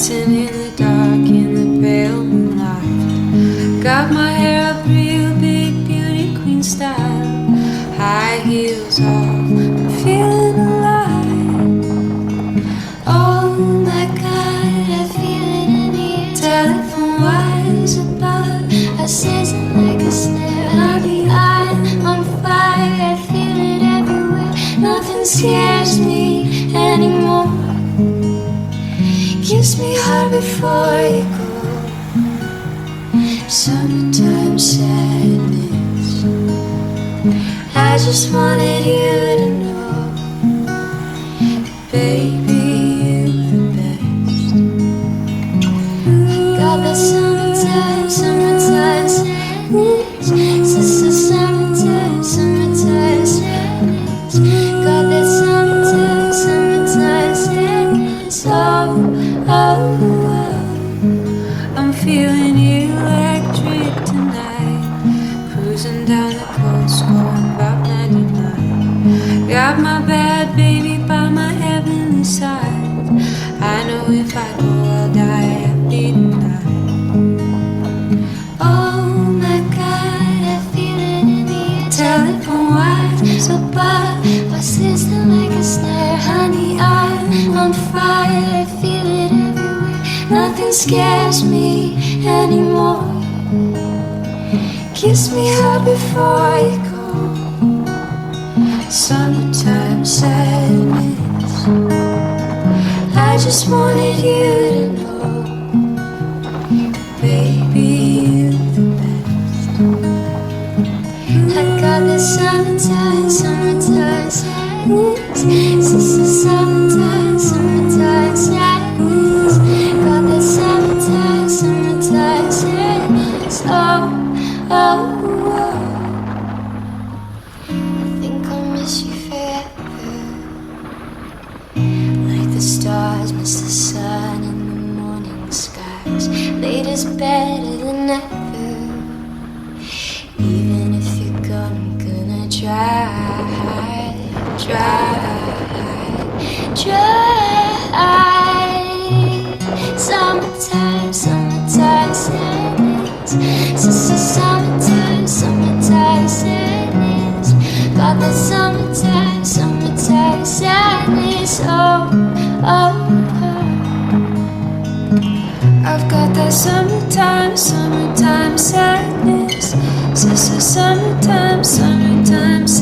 dancing in the dark in the pale moonlight. Got my hair up real big, beauty queen style. High heels off, I'm feeling alive. Oh my God, I feel it in the air. Telephone wires above, I sizzle like a snare. Honey, I'm on fire, I feel it everywhere. Nothing scares me anymore. Kiss me hard before you go. Summertime sadness. I just wanted you to know, baby, you're the best. Got that summertime sadness. Summertime sadness. Got that summertime sadness. I'm feeling electric tonight. Cruising down the coast, going about 99. Got my bad baby by my heavenly side. I know if I go, I'll die happy tonight. Oh my God, I feel it in the air. Telephone wires above, I sizzle like a snare. Honey, I'm on fire, I feel it everywhere. Nothing scares me anymore. Kiss me hard before you go. Summertime sadness. I just wanted you to know, baby, you're the best. I got the summertime sadness. Summertime sadness. Got that summertime sadness. Oh, I think I'll miss you forever. Like the stars miss the sun in the morning skies. Later's better than ever. Even if you're gone, I'm gonna try. Summertime sadness. Summertime sadness. Got that summertime sadness. Oh. I've got that summertime sadness. Summertime sadness.